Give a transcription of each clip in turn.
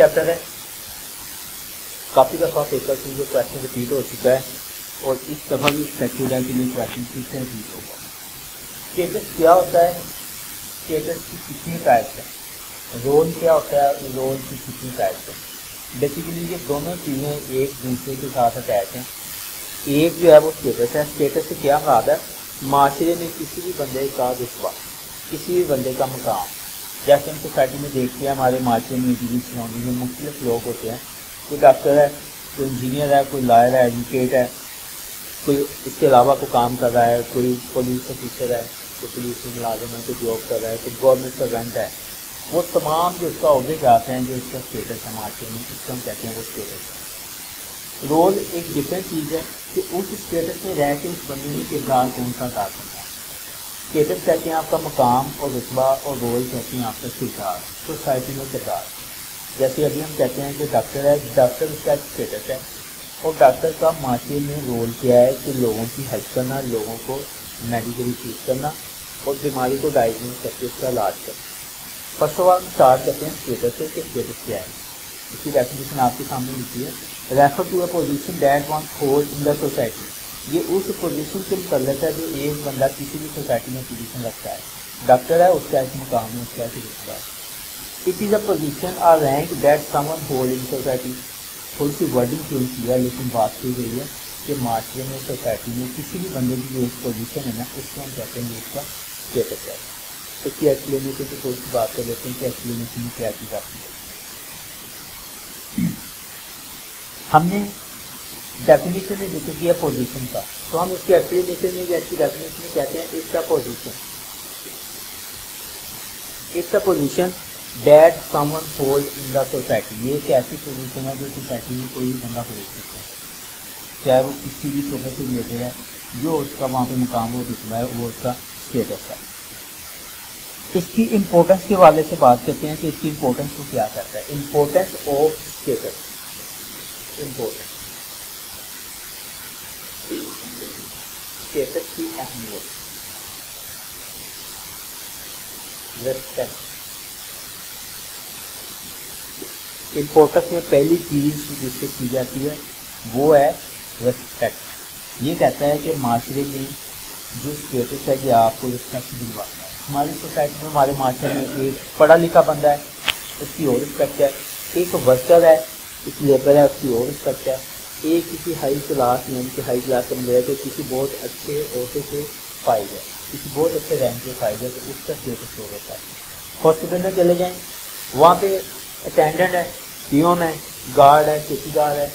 Chapter ہے, کافی دفعہ paper سے جو کویشچن ریپیٹ ہو چکا ہے اور اس دفعہ بھی ایکسپیکٹڈ ہے کہ یہ کویشچن پھر سے ریپیٹ ہوگا. اسٹیٹس کیا ہوتا ہے, اسٹیٹس کی کتنی ٹائپس ہیں, رول کیا ہوتا ہے, رول کی کتنی ٹائپس ہیں. بیسیکلی یہ دونوں چیزیں ایک دوسرے کے ساتھ اٹیچ ہیں. ایک جو ہے وہ اسٹیٹس ہے. اسٹیٹس سے کیا مراد ہے, معاشرے میں کسی بھی بندے کا رتبہ, کسی بھی بندے کا مقام. جیسے ہم سوسائٹی میں دیکھتے ہیں ہمارے معاشرے میں سراؤنڈنگ میں مختلف لوگ ہوتے ہیں, کوئی ڈاکٹر ہے, کوئی انجینئر ہے, کوئی لائر ہے, ایجوکیٹ ہے, کوئی اس کے علاوہ کوئی کام کر رہا ہے, کوئی پولیس آفیسر ہے, کوئی پولیس میں ملازم ہے, کوئی جاب کر رہا ہے, کوئی گورنمنٹ سروینٹ ہے. وہ تمام جو اس کا عہدے جاتے ہیں, جو اس کا اسٹیٹس ہے معاشرے میں, اس کو ہم کہتے ہیں وہ اسٹیٹس ہے. رول ایک ڈفرینٹ چیز ہے کہ اس اسٹیٹس میں رہ کے اس بندے نے کردار کون سا ادا کرنا ہے. اسٹیٹس کہتے ہیں آپ کا مقام اور رتبہ, اور رول کہتے ہیں آپ کا کردار, سوسائٹی میں کردار. جیسے ابھی ہم کہتے ہیں کہ ڈاکٹر ہے, ڈاکٹر اس کا اسٹیٹس ہے, اور ڈاکٹر کا معاشرے میں رول کیا ہے کہ لوگوں کی ہیلپ کرنا, لوگوں کو میڈیکلی ٹریٹ کرنا اور بیماری کو ڈائگنوز کر کے اس کا علاج کرنا. فرسٹ آف آل اسٹارٹ کرتے ہیں اسٹیٹس سے کہ اسٹیٹس کیا ہے. اس کی ڈیفینیشن آپ کے سامنے لکھی ہے, refer to a position that one hold in the society. یہ اس پوزیشن سے متعلق ہے جو ایک بندہ کسی بھی سوسائٹی میں پوزیشن رکھتا ہے. ڈاکٹر ہے, اس کا ایک مقام ہے, اس کا ایک رتبہ ہے. اٹ از اے پوزیشن اور rank that someone hold in society. تھوڑی سی ورڈنگ چینج کی ہے لیکن بات کی گئی ہے کہ معاشرے میں, سوسائٹی میں کسی بھی بندے کی جو ایک پوزیشن ہے نا, اس کو ہم کہتے ہیں اس کا اسٹیٹس ہے. اس کی ایکسپلینیشن سے تھوڑی سی بات کر لیتے ہیں کہ ایکسپلینیشن میں کیا چیز آتی ہے. ہم نے ڈیفینیشن میں ذکر کیا پوزیشن کا, تو ہم اس کی ایکسپلینیشن میں اس کی ڈیفینیشن میں کہتے ہیں it's a position, it's a position that someone hold in the society. یہ ایک ایسی پوزیشن ہے جو سوسائٹی میں کوئی بھی بندہ ہولڈ کرتا ہے, چاہے وہ کسی بھی شعبے سے ریلیٹڈ ہے. جو اس کا وہاں پہ مقام و رتبہ ہے وہ اس کا اسٹیٹس ہے. اس کی امپورٹنس کے حوالے سے بات کرتے ہیں کہ اس کی امپورٹنس کو کیا کرتا ہے. Importance of status, importance status کی اہمیت, ریسپیکٹ. امپورٹنس میں پہلی چیز جس سے کی جاتی ہے وہ ہے ریسپیکٹ. یہ کہتا ہے کہ معاشرے میں جو اسٹیٹس ہے کہ آپ کو ریسپیکٹ دلواتا ہے. ہماری سوسائٹی میں, ہمارے معاشرے میں ایک پڑھا لکھا بندہ ہے, اس کی اور رسپیکٹ ہے. ایک ورکر ہے, ایک لیبر ہے, اس کی اور رسپیکٹ ہے. ایک کسی ہائی کلاس یعنی کہ ہائی کلاس کا بندہ ہے تو کسی بہت اچھے عہدے سے فائد ہے, کسی بہت اچھے رینک سے فائد ہے, تو اس کا اسٹیٹس ہو ہوتا ہے. ہاسپٹل میں چلے جائیں, وہاں پہ اٹینڈنٹ ہے, پیون ہے, گارڈ ہے, چوکیدار ہے,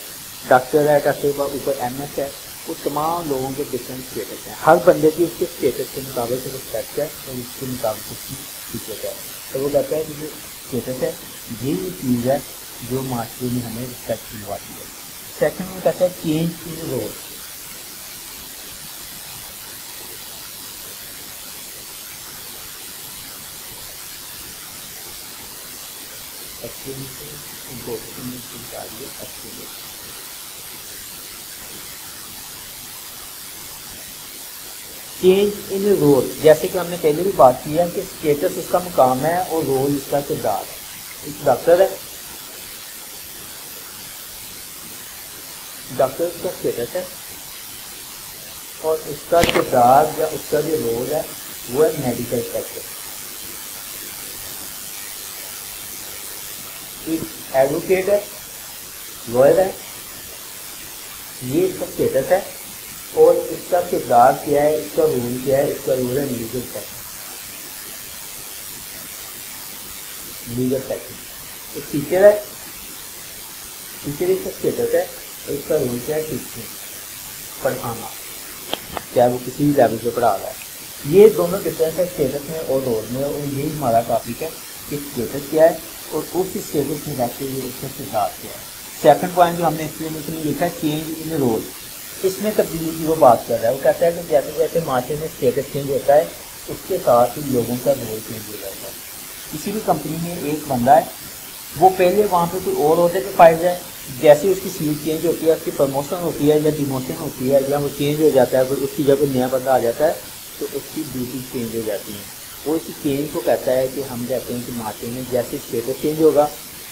ڈاکٹر ہے, ڈاکٹر کے اوپر ایم ایس ہے. وہ تمام لوگوں کے ڈفرینٹ اسٹیٹس ہیں. ہر بندے کی اس کے اسٹیٹس کے مطابق رسپیکٹ ہے اور اس کے مطابق اس کی عزت ہے. تو وہ کہتا ہے کہ جو اسٹیٹس ہے یہ چیز ہے جو معاشرے میں ہمیں رسپیکٹ دلواتی ہے. سیکنڈ میں کہتا ہے change in role. Change in role, جیسے کہ ہم نے پہلے بھی بات کی ہے کہ اسٹیٹس اس کا مقام ہے اور رول اس کا کردار ہے. ایک ڈاکٹر ہے, ڈاکٹر اس کا اسٹیٹس ہے اور اس کا کردار یا اس کا جو رول ہے وہ ہے میڈیکل سیکٹر. ایک ایڈوکیٹ ہے, لائر ہے, یہ اس کا اسٹیٹس ہے اور اس کا کردار کیا ہے, اس کا رول کیا ہے, اس کا رول ہے لیگل سیکٹر. Legal sector. ایک ٹیچر ہے, ٹیچر اس کا اسٹیٹس ہے اور اس کا رول کیا ہے, ٹیچنگ, پڑھانا, چاہے وہ کسی بھی لیول پہ پڑھا رہا ہے. یہ دونوں ڈفرینس ہے اسٹیٹس میں اور رول میں, اور یہی ہمارا ٹاپک ہے کہ اسٹیٹس کیا ہے اور اس اسٹیٹس میں رہتے ہوئے اس کا کردار کیا ہے. سیکنڈ پوائنٹ جو ہم نے ایکسپلینیشن میں لکھا ہے چینج ان رول, اس میں تبدیلی کی وہ بات کر رہا ہے. وہ کہتا ہے کہ جیسے جیسے معاشرے میں اسٹیٹس چینج ہوتا ہے اس کے ساتھ ہی لوگوں کا رول چینج ہو جاتا ہے. کسی بھی کمپنی میں ایک بندہ ہے, وہ پہلے وہاں پہ کوئی اور عہدے پہ فائز ہے, جیسے اس کی سیٹ چینج ہوتی ہے, اس کی پروموشن ہوتی ہے یا ڈیموشن ہوتی ہے یا وہ چینج ہو جاتا ہے, پھر اس کی جب نیا بندہ آ جاتا ہے تو اس کی ڈیوٹی چینج ہو جاتی ہیں. وہ اسی چینج کو کہتا ہے کہ ہم کہتے ہیں کہ معاشرے میں جیسے اسٹیٹس چینج ہوگا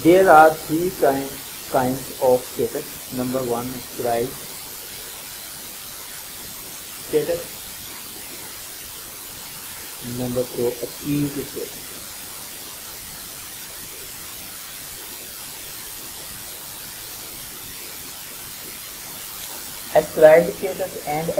There are 3 kinds of status. Number 1, ascribed status. Number 2, achieved status. Ascribed status and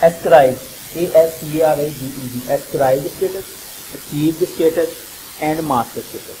ascribed, ASCRIBED, ascribed status, achieved status and master status।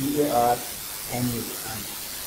EARN,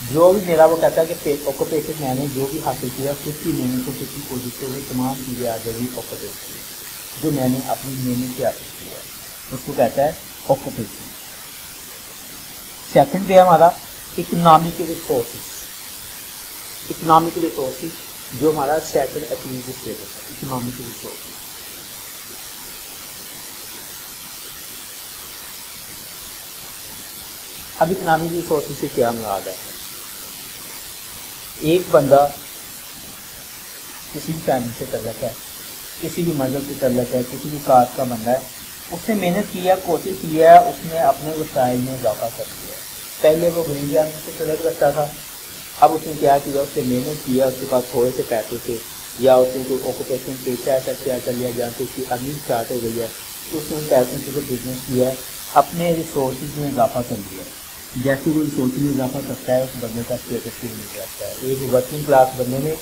جو بھی میرا وہ کہتا ہے کہ آکوپیشن میں نے جو بھی حاصل کیا 50 محنت سے 50 کوشش سے وہ تمام چیزیں آ جائیں گی آکوپیشن، جو میں نے اپنی محنت سے حاصل کیا ہے اس کو کہتا ہے آکوپیشن۔ سیکنڈ پہ ہے ہمارا اکنامک ریسورسز، اکنامک ریسورسز جو ہمارا سیکنڈ اچیو اسٹیٹس ہے، اکنامک ریسورسز۔ اب اکنامک ریسورسز سے کیا مراد ہے؟ ایک بندہ کسی بھی فیملی سے تعلق ہے، کسی بھی مذہب سے تعلق ہے، کسی بھی کاسٹ کا بندہ ہے، اس نے محنت کی ہے، کوشش کی ہے، اس نے اپنے وسائل میں اضافہ کر دیا ہے۔ پہلے وہ غریب آدمی سے تعلق رکھتا تھا، اب اس نے کیا کیا، اس نے محنت کیا، اس کے پاس تھوڑے سے پیسے تھے یا اس نے کوئی آکوپیشن پیشہ ایسا کیا کر لیا جہاں سے اس کی ارننگ اسٹارٹ ہو گئی ہے، تو اس نے ان پیسوں سے بزنس کیا ہے، اپنے ریسورسز میں اضافہ کر دیا ہے۔ جیسے وہ ریسورسز میں اضافہ کرتا ہے اس بندے کا اسٹیٹس بھی مل جاتا ہے۔ ایک ورکنگ کلاس بندے میں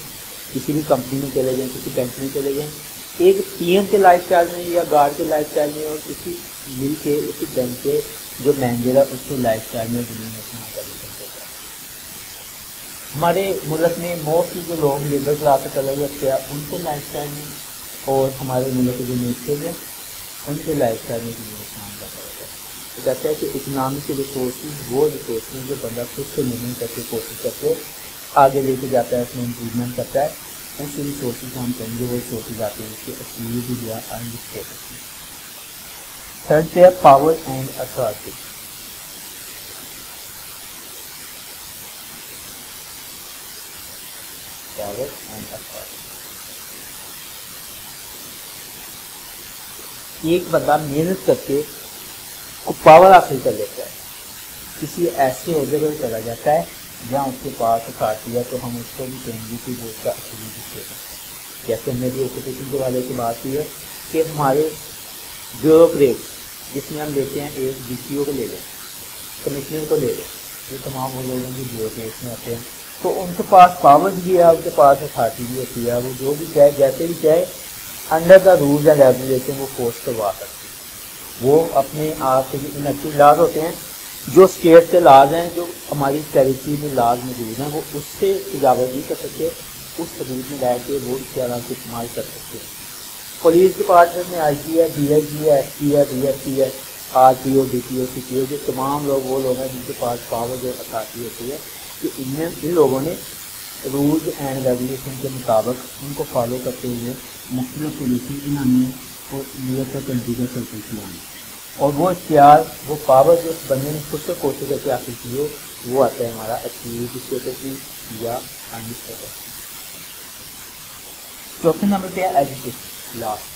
کسی بھی کمپنی میں چلے جائیں، کسی بینک میں چلے جائیں، ایک پی ایم کے لائف اسٹائل میں یا گارڈ کے لائف اسٹائل میں اور کسی مل کے اسی بینک کے جو مینیجر ہے اس کے لائف اسٹائل میں دنیا میں سنا کر ہوتا ہے۔ ہمارے ملک میں موسٹلی جو لوگ لیبر کلاس سے تعلق رکھتے ہیں ان کے لائف اسٹائل میں اور ہمارے ملک کے جو نیچر ہیں ان کے لائف اسٹائل میں دنیا میں سنا کر ہوتا ہے۔ تو کہتا ہے کہ اکنامک ریسورسز وہ ریسورسز جو بندہ خود سے محنت کر کے کوشش کر کے آگے لے کے جاتا ہے، اس میں امپروومنٹ کرتا ہے، ایسے ریسورسز ہم کہیں گے وہ ریسورسز آتے ہیں اس کے اچیو یا ارن اسٹیٹس میں۔ تھرڈ پہ ہے power and authority. Power and authority, ایک بندہ محنت کر کے پاور حاصل کر لیتا ہے، کسی ایسے عہدے پر چلا جاتا ہے جہاں اس کے پاس اتھارٹی ہے، تو ہم اس کو بھی کہیں گے کہ وہ اس کا اچیو اسٹیٹس ہے۔ جیسے ہم نے بھی آکوپیشن کے والے کی بات کی ہے کہ ہمارے بیوروکریٹ جس میں ہم لیتے ہیں ایک ڈی سی او کو لے لیں، کمشنر کو لے لیں، یہ تمام وہ لوگ ہیں جو بیوروکریٹس میں آتے ہیں، تو ان کے پاس پاور بھی ہے، ان کے پاس اتھارٹی بھی ہوتی ہے، وہ جو بھی چاہے جیسے بھی چاہے under the rules and regulation وہ پوسٹ کروا سکتے ہیں۔ وہ اپنے آپ کے جو انیکٹو لاز ہوتے ہیں، جو اسٹیٹ کے لاز ہیں، جو ہماری ٹیریٹری میں لاز موجود ہیں، وہ اس سے تجاوز نہیں کر سکتے، اس حدود میں رہ کے وہ اختیارات کو استعمال کر سکتے ہیں۔ پولیس ڈپارٹمنٹ میں آئی جی ہے، ڈی ایس جی ہے، ایس پی ہے، ڈی ایس پی ہے، آر پی او، ڈی پی او، سی پی او، جو تمام لوگ وہ لوگ ہیں جن کے پاس پاور جو اتھارٹی ہوتی ہے کہ ان لوگوں نے رولز اینڈ ریگولیشن کے مطابق ان کو فالو کرتے ہوئے مختلف پالیسی بنانی اور ملک کا کنٹری کا سرکل چلانا، اور وہ اختیار وہ پاور جو اس بندے نے خود سے کوشش کر کے حاصل کی ہو وہ آتا ہے ہمارا اچیو اسٹیٹس یا ارن اسٹیٹس۔ چوتھے نمبر پہ ہے ایجوکیشن، لاسٹ۔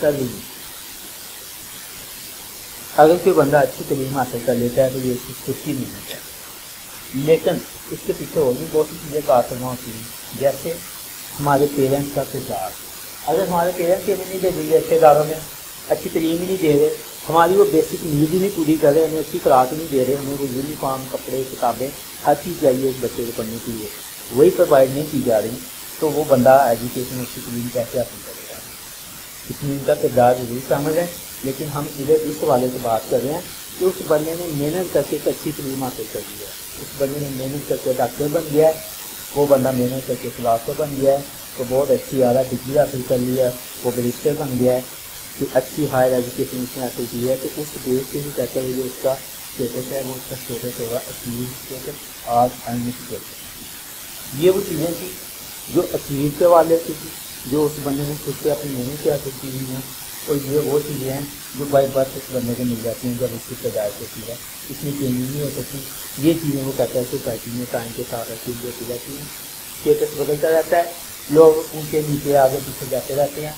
تعلیم، اگر کوئی بندہ اچھی تعلیم حاصل کر لیتا ہے تو یہ اس کی خوشی نہیں ہوتا ہے، لیکن اس کے پیچھے اور بھی بہت سی چیزیں کار فرما ہوتی ہیں، جیسے ہمارے پیرنٹس کا کردار۔ اگر ہمارے پیرنٹس ہمیں نہیں دے دیے اچھے اداروں میں، اچھی تعلیم ہی نہیں دے رہے، ہماری وہ بیسک نیڈ ہی نہیں پوری کر رہے، ہمیں اچھی خوراک نہیں دے رہے، ہمیں وہ یونیفارم، کپڑے، کتابیں، ہر چیز چاہیے ایک بچے کو پڑھنے کے لیے، وہی پرووائڈ نہیں کی جا رہی، تو وہ بندہ ایجوکیشن اچھی تعلیم کیسے حاصل کرے گا؟ اس میں ان کا کردار ضرور شامل ہے، لیکن ہم ادھر اس حوالے سے بات کر رہے ہیں کہ اس بندے نے محنت کر کے ایک اچھی تعلیم حاصل کر لی ہے، اس بندے نے محنت کر کے ڈاکٹر بن گیا ہے، وہ بندہ محنت کر کے فلاسفر بن گیا ہے، تو بہت اچھی اعلیٰ ڈگری حاصل کر لی ہے، وہ بیرسٹر بن گیا ہے، کہ اچھی ہائر ایجوکیشن اس نے حاصل کی ہے، تو اس بیس سے بھی کہتے ہیں جو اس کا اسٹیٹس ہے وہ اس کا اسٹیٹس ہوگا اچیو اسٹیٹس اور ارن اسٹیٹس۔ یہ وہ چیزیں تھیں جو اچیو کے والے سے تھی، جو اس بندے نے خود سے اپنی محنت سے حاصل کی ہوئی ہیں، اور یہ وہ چیزیں ہیں جو بائی برتھ اس بندے کو مل جاتی ہیں جب اس کی پیدائش ہوتی ہے، اس میں چینج نہیں ہو سکتی۔ یہ چیزیں وہ کہتا ہے سوسائٹی میں ٹائم کے ساتھ چینج ہوتی رہتی ہیں، اسٹیٹس بدلتا رہتا ہے، لوگ ان کے نیچے آگے پیچھے جاتے رہتے ہیں۔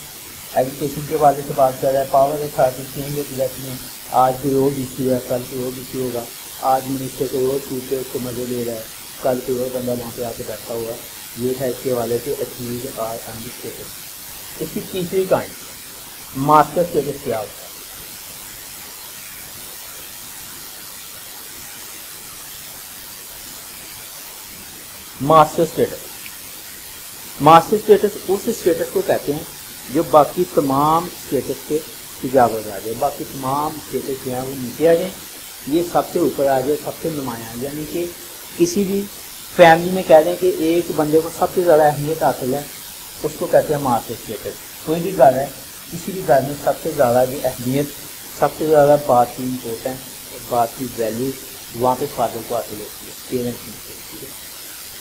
ایجوکیشن کے والے سے بات کر رہا ہے، پاور اتھارٹی چینج ہوتی رہتی ہیں، آج کوئی اور ڈی سی ہے، کل کوئی اور ڈی سی ہوگا، آج منسٹر کوئی اور سیٹ پہ اس کو مزے لے رہا ہے، کل کوئی اور بندہ وہاں پہ آ کے بیٹھا ہوا ہے۔ یہ ہے اس کے والے سے اچیو اور ارن اسٹیٹس۔ اس کی تیسری کہانی ماسٹر اسٹیٹس کیا ہوتا ہے؟ ماسٹر اسٹیٹس، ماسٹر اسٹیٹس اس اسٹیٹس کو کہتے ہیں جو باقی تمام اسٹیٹس کے تجاوز آ جائے، باقی تمام اسٹیٹس جو ہیں وہ نیچے آ جائیں، یہ سب سے اوپر آ جائے، سب سے نمایاں، یعنی کہ کسی بھی فیملی میں کہہ دیں کہ ایک بندے کو سب سے زیادہ اہمیت حاصل ہے، اس کو کہتے ہیں ماسٹر اسٹیٹس۔ کوئی بھی گھر ہے، کسی بھی گھر میں سب سے زیادہ جو اہمیت، سب سے زیادہ بات کی امپورٹینس اور بات کی ویلیو وہاں پہ فادر کو حاصل ہوتی ہے، پیرنٹس میں ہوتی ہے۔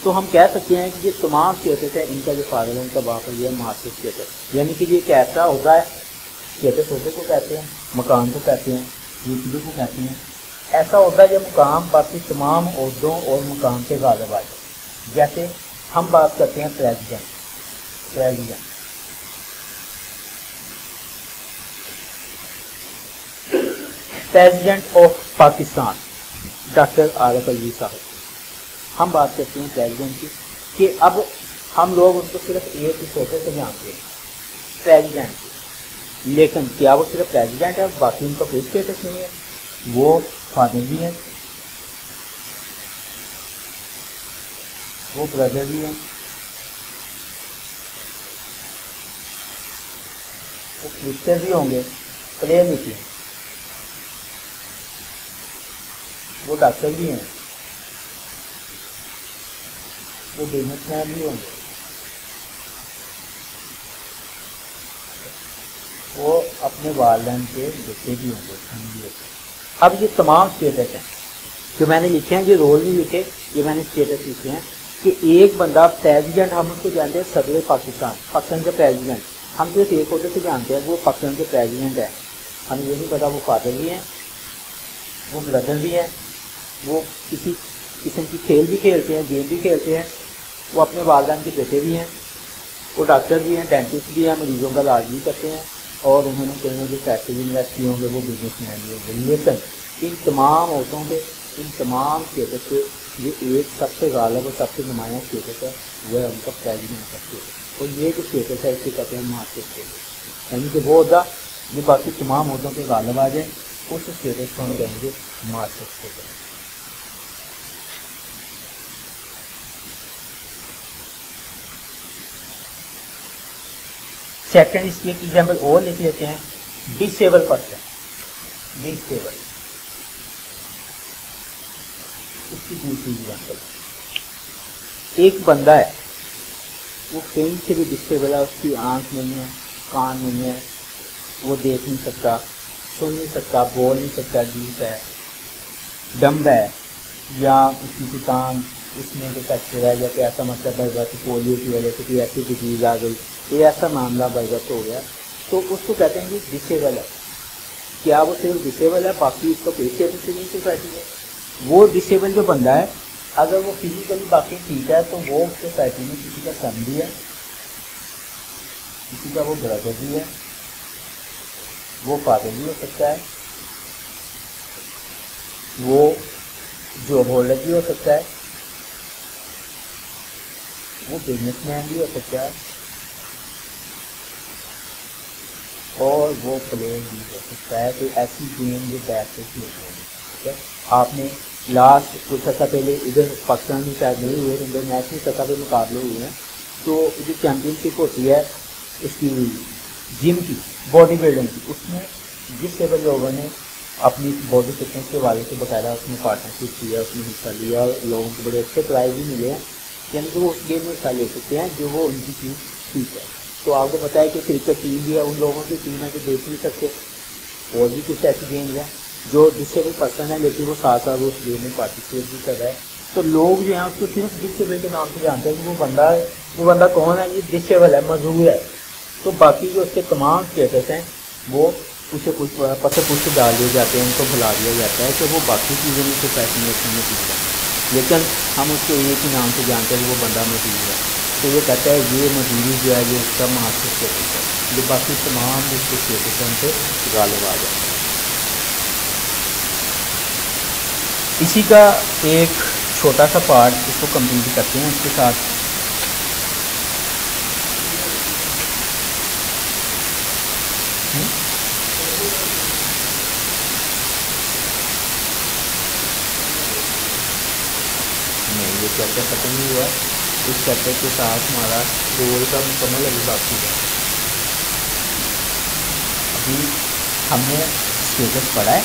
تو ہم کہہ سکتے ہیں کہ یہ تمام اسٹیٹس ہے، ان کا جو فادر ہے ان کا باپ ہے، یہ ماسٹر اسٹیٹس، یعنی کہ یہ کیسا ہوتا ہے، اسٹیٹس ہوتے کو کہتے ہیں، مقام کو کہتے ہیں، رتبے کو کہتے ہیں، ایسا ہوتا ہے جو مقام باقی تمام عہدوں اور مقام سے غالب آ جائے۔ جیسے ہم بات کرتے ہیں president, president of Pakistan doctor Arif Alvi Sahib, ہم بات کرتے ہیں پریزیڈنٹ کی، کہ اب ہم لوگ ان کو صرف ایک ہی چھوٹے سے جانتے ہیں، پریزیڈنٹ، لیکن کیا وہ صرف پریزیڈنٹ ہے، باقی ان کا کوئی اسٹیٹس نہیں ہے؟ وہ فادر بھی ہیں، وہ بردر بھی ہیں، وہ سسٹر بھی ہوں گے، پلے لکھے، وہ ڈاکٹر بھی ہیں، وہ بزنس مین بھی ہوں گے، وہ اپنے والدین کے بیٹے بھی ہوں گے۔ اب یہ تمام اسٹیٹس ہیں جو میں نے لکھے ہیں، یہ رول نہیں لکھے، یہ میں نے اسٹیٹس لکھے ہیں کہ ایک بندہ پریزیڈنٹ، ہم اس کو جانتے ہیں صدر پاکستان، پاکستان کا پریزیڈنٹ، ہم صرف ایک عہدے سے جانتے ہیں، وہ پاکستان کے پریزیڈنٹ ہے، ہمیں یہ نہیں پتا وہ فادر بھی ہیں، وہ بردر بھی ہیں، وہ کسی قسم کی کھیل بھی کھیلتے ہیں، گیم بھی کھیلتے ہیں، وہ اپنے والدین کے بیٹے بھی ہیں، وہ ڈاکٹر بھی ہیں، ڈینٹسٹ بھی ہیں، مریضوں کا علاج بھی کرتے ہیں، اور انہوں نے کہیں جو پیسے بھی انویسٹ کیے ہوں گے، وہ بزنس مین بھی ہوں گے۔ لیکن ان تمام عہدوں پہ، ان تمام اسٹیٹس پہ یہ ایک سب سے غالب اور سب سے نمایاں اسٹیٹس ہے، وہ ہے ان کا پریزیڈنٹ کا اسٹیٹس، اور یہ جو اسٹیٹس ہے اس کو کہتے ہیں ماسٹر اسٹیٹس، یعنی کہ وہ عہدہ جو باقی تمام عہدوں پہ غالب آ جائے، اس اسٹیٹس کو ہم کہیں گے ماسٹر اسٹیٹس۔ سیکنڈ اس کی ایک ایگزامپل اور لکھ لیتے ہیں، ڈسیبل پرسن، ڈسیبل، اس کی دوسری ایگزامپل، ایک بندہ ہے، وہ کہیں سے بھی ڈسیبل ہے، اس کی آنکھ نہیں ہے، کان نہیں ہے، وہ دیکھ نہیں سکتا، سن نہیں سکتا، بول نہیں سکتا، ڈیف ہے، ڈمب ہے، یا اس کی ٹانگ اس میں کوئی فریکچر ہے، یا کوئی ایسا مسئلہ بڑھ گیا کہ پولیو کی وجہ سے کوئی ایسی ڈیزیز آ گئی، یہ ایسا معاملہ برگت ہو گیا، تو اس کو کہتے ہیں کہ ڈسیبل ہے۔ کیا وہ صرف ڈسیبل ہے، باقی اس کا کوئی اسٹیٹس نہیں سوسائٹی میں؟ وہ ڈسیبل جو بندہ ہے، اگر وہ فزیکلی باقی ٹھیک ہے تو وہ سوسائٹی میں کسی کا سن بھی ہے، کسی کا وہ بردر بھی ہے، وہ فادر بھی ہو سکتا ہے، وہ جو ہولڈر بھی ہو سکتا ہے، وہ بزنس مین بھی ہو سکتا ہے، اور وہ پلیئر بھی ہو سکتا ہے، کوئی ایسی گیم جو بیٹ سے کھیل رہے ہیں۔ ٹھیک ہے، آپ نے لاسٹ کچھ عرصہ پہلے ادھر پاکستان میں شاید نہیں ہوئے، انٹرنیشنل سطح پہ مقابلے ہوئے ہیں، تو جو چیمپئن شپ ہوتی ہے اس کی جم کی، باڈی بلڈنگ کی، اس میں ڈسیبل لوگوں نے اپنی باڈی فٹنس کے حوالے سے باقاعدہ اس میں پارٹنرشپ کیا، اس میں حصہ لیا، اور لوگوں کو بڑے اچھے پرائز بھی ملے ہیں، یعنی کہ وہ اس گیم میں حصہ لے سکتے ہیں جو وہ ان کی چیز ٹھیک ہے۔ تو آپ کو پتہ ہے کہ کرکٹ ٹیم بھی ہے، ان لوگوں کی ٹیم ہے جو دیکھ نہیں سکتے، اور بھی کچھ ایسی گیمز ہیں جو ڈسیبل پرسن ہے لیکن وہ ساتھ ساتھ اس گیم میں پارٹیسپیٹ بھی کر رہا ہے، تو لوگ جو ہیں اس کو صرف ڈسیبل کے نام سے جانتے ہیں کہ وہ بندہ کون ہے، یہ ڈسیبل ہے، معذور ہے، تو باقی جو اس کے تمام اسٹیٹس ہیں وہ اسے کچھ پتہ پوچھ ڈال دیے جاتے ہیں، ان کو بلا دیا جاتا ہے کہ وہ باقی چیزوں میں سوسائٹی میں موجود ہے، لیکن ہم اس کو ایک ہی نام سے جانتے ہیں کہ وہ بندہ موجود ہے، تو یہ کہتا ہے یہ مزدوری جو ہے یہ اس کا ماسٹر اسٹیٹس ہے، جو باقی تمام اس کے اسٹیٹس ہیں ان پہ غالب آ جاتا ہے۔ اسی کا ایک چھوٹا سا پارٹ اس کو کمپلیٹ کرتے ہیں اس کے ساتھ، نہیں یہ چیپٹر ختم نہیں ہوا، اس چیپٹر کے ساتھ ہمارا رول کا مکمل ابھی باقی ہے، ابھی ہم نے اسٹیٹس پڑھا ہے،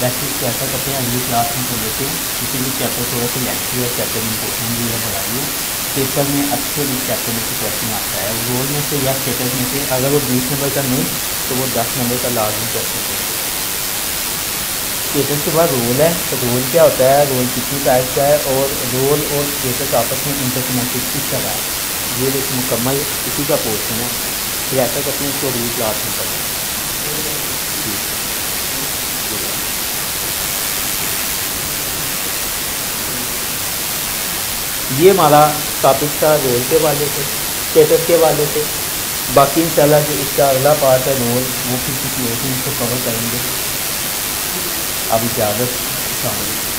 ویسے کیا کرتے ہیں اگلی کلاس میں کر لیتے ہیں، کسی بھی چیپٹر تھوڑا سا لینتھی ہے، چیپٹر امپورٹنٹ بھی ہے، بڑھائی ہے، پیپر میں اکثر اس چیپٹر میں سے کویشچن آتا ہے، رول میں سے یا اسٹیٹس میں سے اگر وہ 20 نمبر کا نہیں تو وہ 10 نمبر کا لازمی کویشچن دیں گے۔ اسٹیٹس کے بعد رول ہے، تو رول کیا ہوتا ہے، رول کتنی ٹائپ کا ہے، اور رول اور اسٹیٹس آپس میں انٹر کنیکٹڈ کس طرح ہے، یہ ایک مکمل اسی کا پورشن ہے۔ پھر ایسا کرتے ہیں اس کو اگلی کلاس میں پڑھیں گے۔ ٹھیک ہے، اللہ حافظ۔ یہ ہمارا ٹاپک تھا رول کے حوالے سے، اسٹیٹس کے حوالے سے۔ باقی انشاءاللہ جو اس کا اگلا پارٹ ہے رول، وہ پھر کسی اور دن اس کو کور کریں گے۔ اب اجازت، السلام علیکم۔